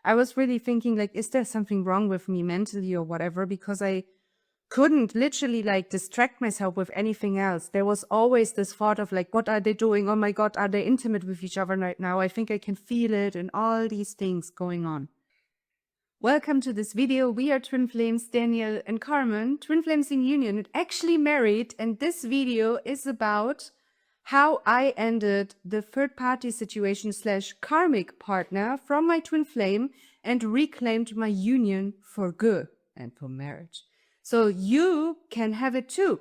I was really thinking, like, is there something wrong with me mentally or whatever? Because I couldn't literally like distract myself with anything else. There was always this thought of like, what are they doing? Oh my God, are they intimate with each other right now? I think I can feel it and all these things going on. Welcome to this video. We are twin flames, Daniel and Carmen, twin flames in union, actually married. And this video is about how I ended the third party situation / karmic partner from my twin flame and reclaimed my union for good and for marriage. So you can have it too.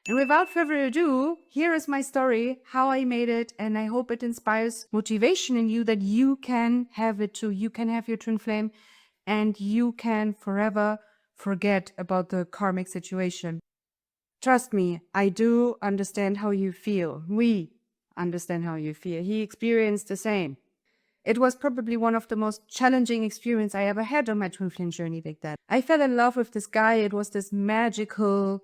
And without further ado, here is my story, how I made it, and I hope it inspires motivation in you that you can have it too. You can have your twin flame and you can forever forget about the karmic situation. Trust me, I do understand how you feel. We understand how you feel. He experienced the same. It was probably one of the most challenging experiences I ever had on my twin flame journey like that. I fell in love with this guy. It was this magical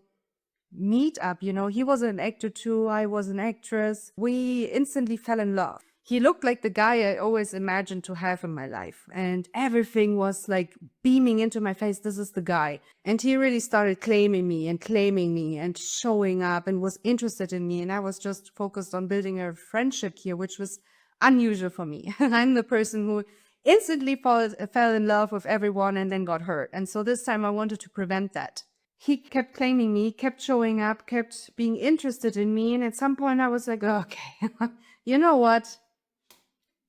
meet up, you know. He was an actor too. I was an actress. We instantly fell in love. He looked like the guy I always imagined to have in my life. And everything was like beaming into my face. This is the guy. And he really started claiming me and showing up and was interested in me. And I was just focused on building a friendship here, which was unusual for me. I'm the person who instantly fell in love with everyone and then got hurt. And so this time I wanted to prevent that. He kept claiming me, kept showing up, kept being interested in me. And at some point I was like, okay, you know what?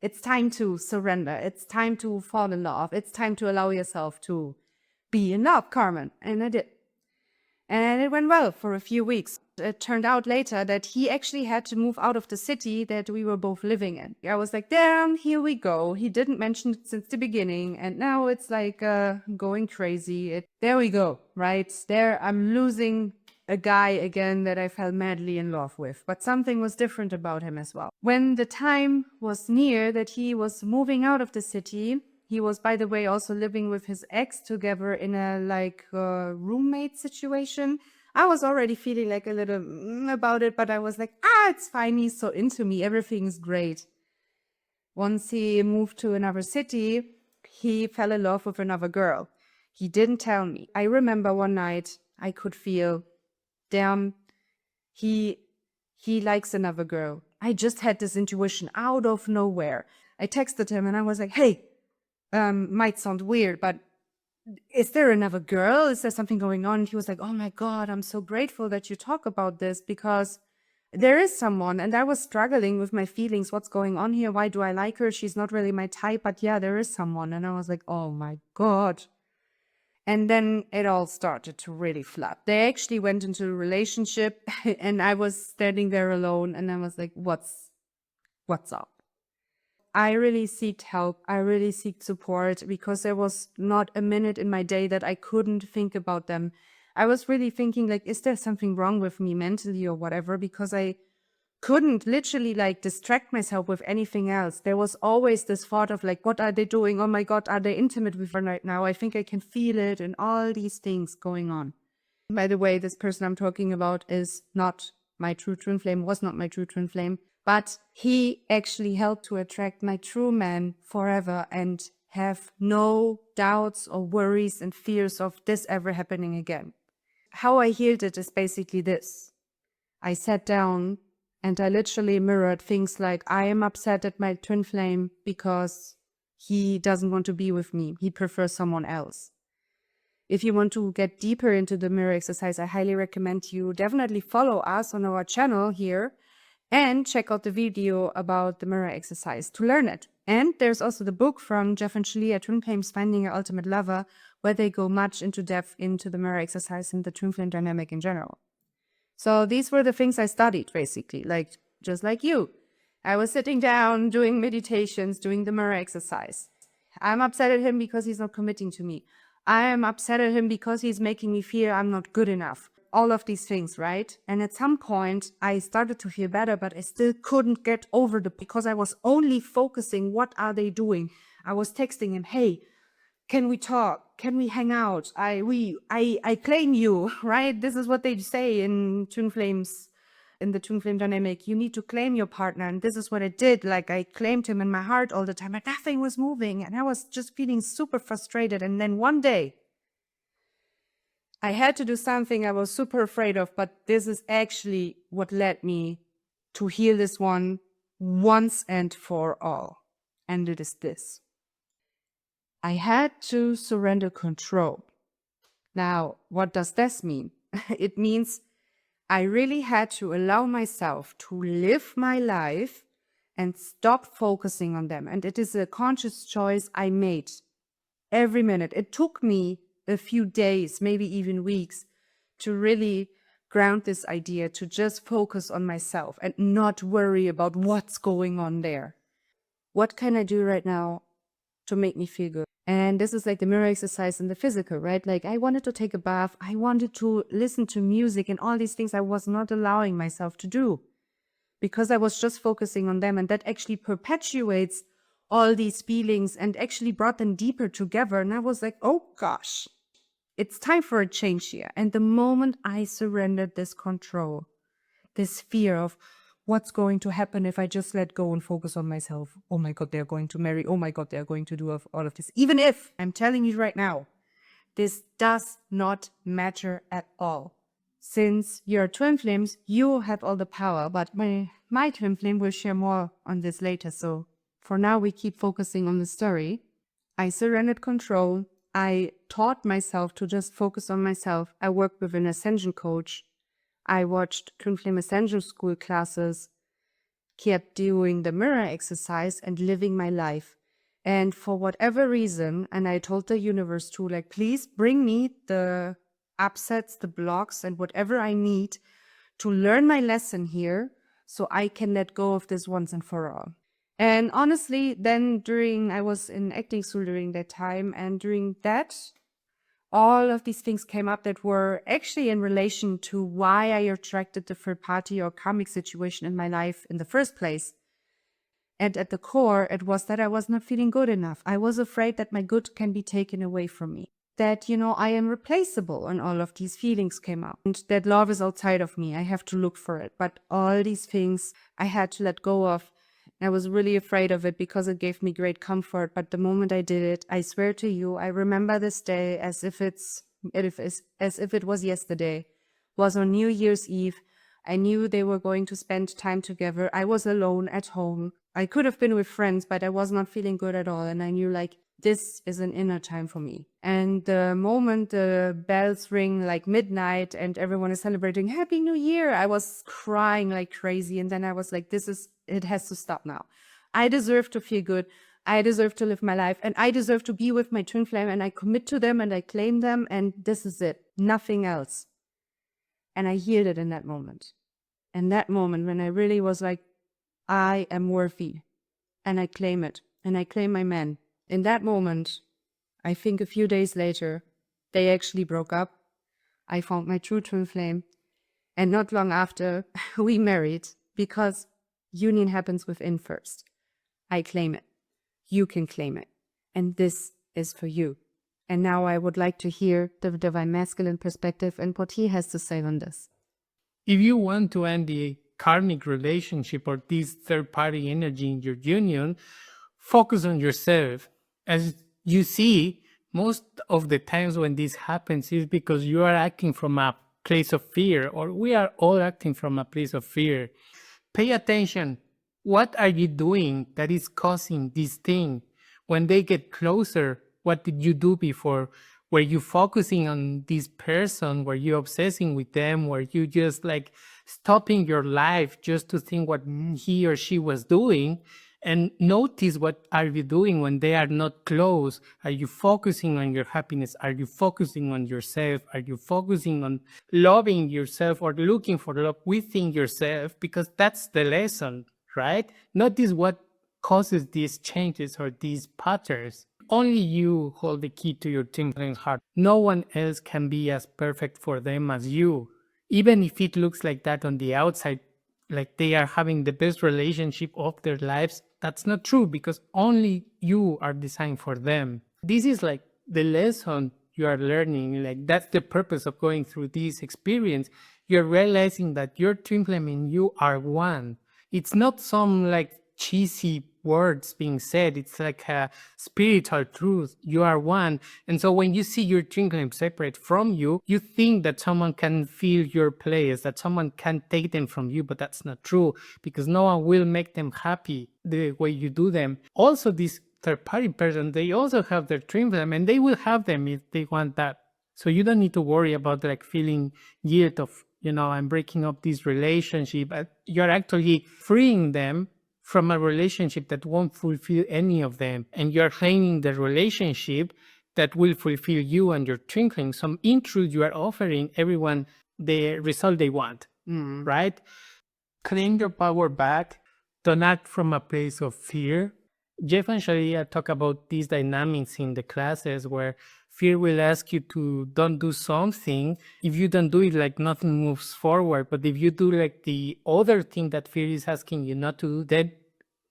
It's time to surrender. It's time to fall in love. It's time to allow yourself to be in love, Carmen. And I did. And it went well for a few weeks. It turned out later that he actually had to move out of the city that we were both living in. I was like, damn, here we go. He didn't mention it since the beginning. And now it's like going crazy. There we go, right? There I'm losing a guy again that I fell madly in love with. But something was different about him as well. When the time was near that he was moving out of the city, he was, by the way, also living with his ex together in a roommate situation. I was already feeling like a little about it, but I was like, it's fine. He's so into me. Everything's great. Once he moved to another city, he fell in love with another girl. He didn't tell me. I remember one night I could feel, damn, he likes another girl. I just had this intuition out of nowhere. I texted him and I was like, hey, might sound weird, but is there another girl? Is there something going on? And he was like, oh my God, I'm so grateful that you talk about this because there is someone. And I was struggling with my feelings. What's going on here? Why do I like her? She's not really my type, but yeah, there is someone. And I was like, oh my God. And then it all started to really flop. They actually went into a relationship and I was standing there alone and I was like, what's up? I really seeked help. I really seeked support because there was not a minute in my day that I couldn't think about them. I was really thinking like, is there something wrong with me mentally or whatever? Because I couldn't literally like distract myself with anything else. There was always this thought of like, what are they doing? Oh my God, are they intimate with her right now? I think I can feel it and all these things going on. By the way, this person I'm talking about is not my true twin flame, was not my true twin flame. But he actually helped to attract my true man forever and have no doubts or worries and fears of this ever happening again. How I healed it is basically this. I sat down and I literally mirrored things like, I am upset at my twin flame because he doesn't want to be with me. He prefers someone else. If you want to get deeper into the mirror exercise, I highly recommend you definitely follow us on our channel here. And check out the video about the mirror exercise to learn it. And there's also the book from Jeff and Shalia, Twin Flames Finding Your Ultimate Lover, where they go much into depth into the mirror exercise and the twin flame dynamic in general. So these were the things I studied, basically, like just like you. I was sitting down, doing meditations, doing the mirror exercise. I'm upset at him because he's not committing to me. I am upset at him because he's making me feel I'm not good enough. All of these things, right? And at some point, I started to feel better, but I still couldn't get over because I was only focusing, what are they doing? I was texting him, hey, can we talk? Can we hang out? I claim you, right? This is what they say in Twin Flames in the twin flame dynamic, you need to claim your partner. And this is what I did. Like I claimed him in my heart all the time, but nothing was moving. And I was just feeling super frustrated. And then one day I had to do something I was super afraid of, but this is actually what led me to heal this one once and for all. And it is this. I had to surrender control. Now, what does this mean? It means I really had to allow myself to live my life and stop focusing on them. And it is a conscious choice I made every minute. It took me a few days, maybe even weeks, to really ground this idea, to just focus on myself and not worry about what's going on there. What can I do right now to make me feel good? And this is like the mirror exercise in the physical, right? Like I wanted to take a bath. I wanted to listen to music and all these things I was not allowing myself to do because I was just focusing on them. And that actually perpetuates all these feelings and actually brought them deeper together. And I was like, oh gosh, it's time for a change here. And the moment I surrendered this control, this fear of what's going to happen if I just let go and focus on myself. Oh my God, they're going to marry. Oh my God, they're going to do all of this. Even if, I'm telling you right now, this does not matter at all. Since you're twin flames, you have all the power, but my twin flame will share more on this later. So for now, we keep focusing on the story. I surrendered control. I taught myself to just focus on myself. I worked with an ascension coach. I watched Twin Flame Ascension School classes, kept doing the mirror exercise and living my life. And for whatever reason, and I told the universe to, like, please bring me the upsets, the blocks, and whatever I need to learn my lesson here so I can let go of this once and for all. And honestly, then I was in acting school during that time, and during that, all of these things came up that were actually in relation to why I attracted the third party or karmic situation in my life in the first place. And at the core, it was that I was not feeling good enough. I was afraid that my good can be taken away from me. That, I am replaceable, and all of these feelings came out. And that love is outside of me. I have to look for it. But all these things I had to let go of. I was really afraid of it because it gave me great comfort. But the moment I did it, I swear to you, I remember this day as if it was yesterday. It was on New Year's Eve. I knew they were going to spend time together. I was alone at home. I could have been with friends, but I was not feeling good at all. And I knew, like, this is an inner time for me. And the moment the bells ring like midnight and everyone is celebrating Happy New Year, I was crying like crazy. And then I was like, it has to stop now. I deserve to feel good. I deserve to live my life, and I deserve to be with my twin flame, and I commit to them and I claim them, and this is it. Nothing else. And I yielded in that moment. And that moment when I really was like, I am worthy, and I claim it, and I claim my man. In that moment, I think a few days later, they actually broke up. I found my true twin flame. And not long after, we married, because union happens within first. I claim it. You can claim it. And this is for you. And now I would like to hear the divine masculine perspective and what he has to say on this. If you want to end the karmic relationship or this third-party energy in your union, focus on yourself. As you see, most of the times when this happens is because you are acting from a place of fear, or we are all acting from a place of fear. Pay attention. What are you doing that is causing this thing? When they get closer, what did you do before? Were you focusing on this person? Were you obsessing with them? Were you just like stopping your life just to think what he or she was doing? And notice, what are you doing when they are not close? Are you focusing on your happiness? Are you focusing on yourself? Are you focusing on loving yourself or looking for love within yourself? Because that's the lesson, right? Notice what causes these changes or these patterns. Only you hold the key to your twin flame's heart. No one else can be as perfect for them as you. Even if it looks like that on the outside, like they are having the best relationship of their lives, that's not true, because only you are designed for them. This is like the lesson you are learning. Like, that's the purpose of going through this experience, you're realizing that your twin flame and you are one. It's not some like cheesy words being said. It's like a spiritual truth. You are one. And so when you see your twin flame separate from you, you think that someone can feel your place, that someone can take them from you, but that's not true, because no one will make them happy the way you do them. Also, this third party person, they also have their twin flame, and they will have them if they want that. So you don't need to worry about like feeling guilt of, I'm breaking up this relationship. You're actually freeing them from a relationship that won't fulfill any of them. And you're claiming the relationship that will fulfill you and your twin flame. So in truth, you are offering everyone the result they want, right? Claim your power back. Don't act from a place of fear. Jeff and Sharia talk about these dynamics in the classes where fear will ask you to don't do something. If you don't do it, like nothing moves forward. But if you do like the other thing that fear is asking you not to do, then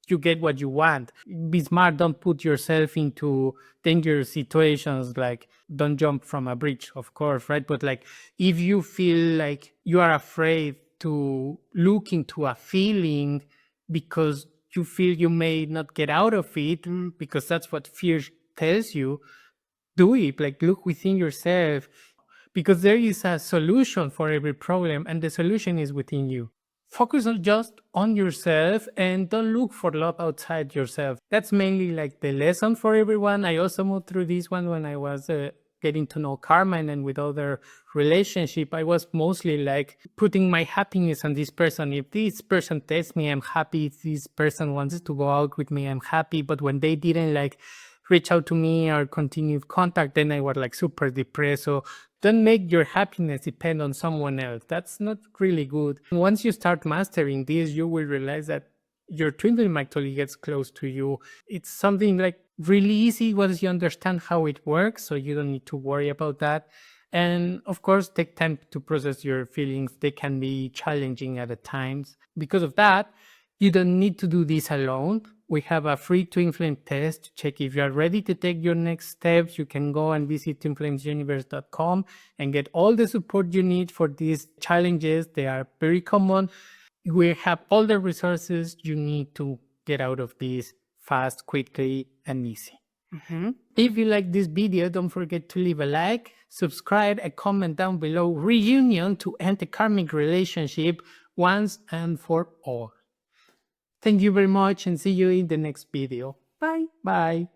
you get what you want. Be smart. Don't put yourself into dangerous situations. Like don't jump from a bridge, of course, right? But like if you feel like you are afraid to look into a feeling because you feel you may not get out of it, because that's what fear tells you, do it. Like look within yourself, because there is a solution for every problem, and the solution is within you. Focus on just on yourself and don't look for love outside yourself. That's mainly like the lesson for everyone. I also moved through this one when I was getting to know Carmen, and with other relationship, I was mostly like putting my happiness on this person. If this person texts me, I'm happy. If this person wants to go out with me, I'm happy. But when they didn't like reach out to me or continue contact, then I was like super depressed. So don't make your happiness depend on someone else. That's not really good. Once you start mastering this, you will realize that your twin flame actually gets close to you. It's something like really easy once you understand how it works, so you don't need to worry about that. And of course, take time to process your feelings. They can be challenging at times. Because of that, you don't need to do this alone. We have a free twin flame test to check if you are ready to take your next steps. You can go and visit twinflamesuniverse.com and get all the support you need for these challenges. They are very common. We have all the resources you need to get out of this fast, quickly, and easy. If you like this video, don't forget to leave a like, subscribe, and comment down below reunion to end the karmic relationship once and for all. Thank you very much, and see you in the next video. Bye. Bye.